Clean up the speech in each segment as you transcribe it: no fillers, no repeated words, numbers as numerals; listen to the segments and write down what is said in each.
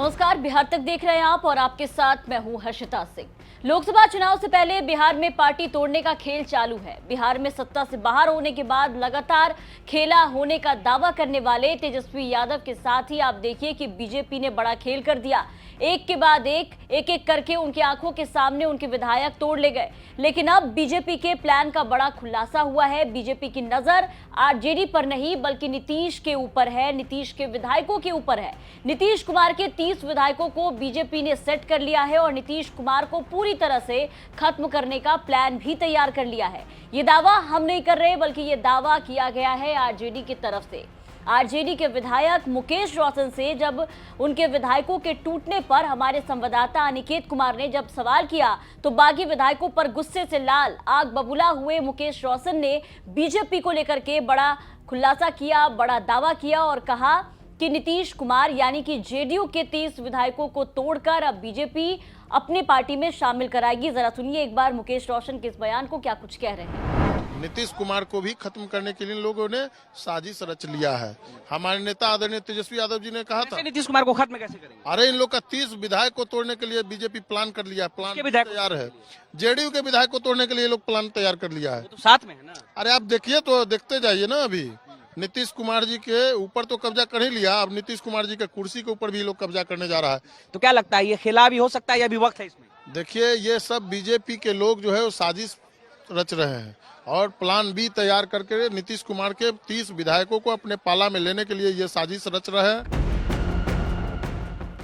नमस्कार, बिहार तक देख रहे हैं आप और आपके साथ मैं हूं हर्षिता सिंह। लोकसभा चुनाव से पहले बिहार में पार्टी तोड़ने का खेल चालू है। बिहार में सत्ता से बाहर होने के बाद लगातार खेला होने का दावा करने वाले तेजस्वी यादव के साथ ही आप देखिए कि बीजेपी ने बड़ा खेल कर दिया। एक के बाद एक करके उनकी आंखों के सामने उनके विधायक तोड़ ले गए। लेकिन अब बीजेपी के प्लान का बड़ा खुलासा हुआ है। बीजेपी की नजर आरजेडी पर नहीं बल्कि नीतीश के ऊपर है, नीतीश के विधायकों के ऊपर है। नीतीश कुमार के 30 विधायकों को बीजेपी ने सेट कर लिया है और नीतीश कुमार को पूरी तरह से खत्म करने का प्लान भी तैयार कर लिया है। ये दावा हम नहीं कर रहे बल्कि ये दावा किया गया है आरजेडी की तरफ से। आरजेडी के विधायक मुकेश रोशन से जब उनके विधायकों के टूटने पर हमारे संवाददाता अनिकेत कुमार ने जब सवाल किया तो बागी विधायकों पर गुस्से से लाल आग बबूला हुए मुकेश रोशन ने बीजेपी को लेकर के बड़ा खुलासा किया, बड़ा दावा किया और कहा कि नीतीश कुमार यानी कि जेडीयू के 30 विधायकों को तोड़कर अब बीजेपी अपनी पार्टी में शामिल कराएगी। जरा सुनिए एक बार मुकेश रोशन के इस बयान को, क्या कुछ कह रहे हैं। नीतीश कुमार को भी खत्म करने के लिए लोगों ने साजिश रच लिया है। हमारे नेता आदरणीय तेजस्वी यादव जी ने कहा था नीतीश कुमार को खत्म कैसे करेंगे? अरे इन लोग का 30 विधायक को तोड़ने के लिए बीजेपी प्लान कर लिया, प्लान तैयार है। जेडीयू के विधायक को तोड़ने के लिए लोग प्लान तैयार कर लिया है। तो साथ में है ना। अरे आप देखिए तो देखते जाइए ना। अभी नीतीश कुमार जी के ऊपर तो कब्जा कर ही लिया, अब नीतीश कुमार जी के कुर्सी के ऊपर भी लोग कब्जा करने जा रहा है। तो क्या लगता है ये खेला भी हो सकता है या भी वक्त है इसमें? देखिए ये सब बीजेपी के लोग जो है वो साजिश रच रहे हैं और प्लान बी तैयार करके नीतीश कुमार के 30 विधायकों को अपने पाला में लेने के लिए ये साजिश रच रहे हैं।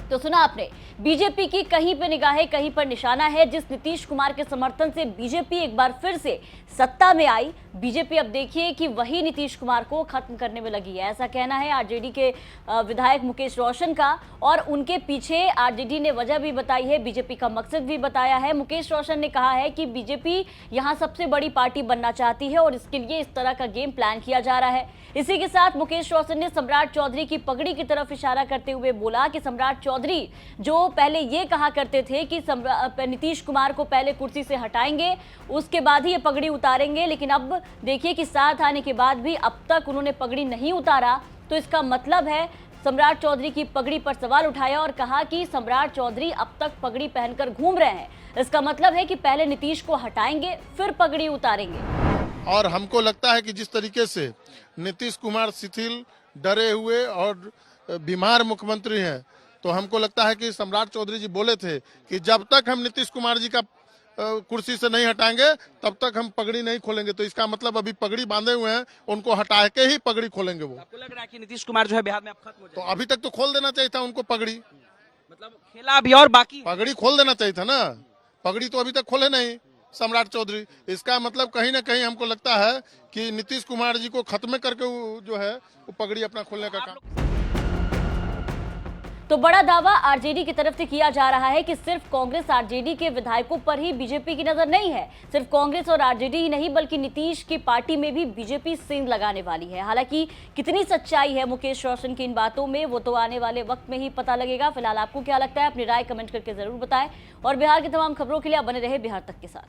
तो सुना आपने, बीजेपी की कहीं पे निगाहें कहीं पर निशाना है। जिस नीतीश कुमार के समर्थन से बीजेपी एक बार फिर से सत्ता में आई, बीजेपी अब देखिए कि वही नीतीश कुमार को खत्म करने में लगी है। ऐसा कहना है आरजेडी के विधायक मुकेश रोशन का और उनके पीछे आरजेडी ने वजह भी बताई है, बीजेपी का मकसद भी बताया है। मुकेश रोशन ने कहा है कि बीजेपी यहां सबसे बड़ी पार्टी बनना चाहती है और इसके लिए इस तरह का गेम प्लान किया जा रहा है। इसी के साथ मुकेश रोशन ने सम्राट चौधरी की पगड़ी की तरफ इशारा करते हुए बोला कि सम्राट चौधरी जो पहले ये कहा करते थे कि नीतीश कुमार को पहले कुर्सी से हटाएंगे उसके बाद ही ये पगड़ी उतारेंगे, लेकिन अब देखिए कि साथ आने के बाद भी अब तक उन्होंने पगड़ी नहीं उतारा। तो इसका मतलब है सम्राट चौधरी की पगड़ी पर सवाल उठाया और कहा कि सम्राट चौधरी अब तक पगड़ी पहनकर घूम रहे हैं। इसका मतलब है कि पहले नीतीश को हटाएंगे फिर पगड़ी उतारेंगे। और हमको लगता है कि जिस तरीके से नीतीश कुमार शिथिल, डरे हुए और बीमार मुख्यमंत्री हैं, तो हमको लगता है कि सम्राट चौधरी जी बोले थे कि जब तक हम नीतीश कुमार जी का कुर्सी से नहीं हटाएंगे तब तक हम पगड़ी नहीं खोलेंगे। तो इसका मतलब अभी पगड़ी बांधे हुए हैं, उनको हटा के ही पगड़ी खोलेंगे। वो आपको लग रहा है कि नीतीश कुमार जो है बिहार में अब खत्म हो जाएगा? तो अभी तक तो खोल देना चाहिए था उनको पगड़ी, मतलब खेला अभी और बाकी, पगड़ी खोल देना चाहिए था ना। पगड़ी तो अभी तक खोले नहीं सम्राट चौधरी। इसका मतलब कहीं ना कहीं हमको लगता है कि नीतीश कुमार जी को खत्म करके जो है वो पगड़ी अपना खोलने का काम। तो बड़ा दावा आरजेडी की तरफ से किया जा रहा है कि सिर्फ कांग्रेस आरजेडी के विधायकों पर ही बीजेपी की नजर नहीं है। सिर्फ कांग्रेस और आरजेडी ही नहीं बल्कि नीतीश की पार्टी में भी बीजेपी सेंध लगाने वाली है। हालांकि कितनी सच्चाई है मुकेश रोशन की इन बातों में वो तो आने वाले वक्त में ही पता लगेगा। फिलहाल आपको क्या लगता है, अपनी राय कमेंट करके जरूर बताएं और बिहार की तमाम खबरों के लिए आप बने रहे बिहार तक के साथ।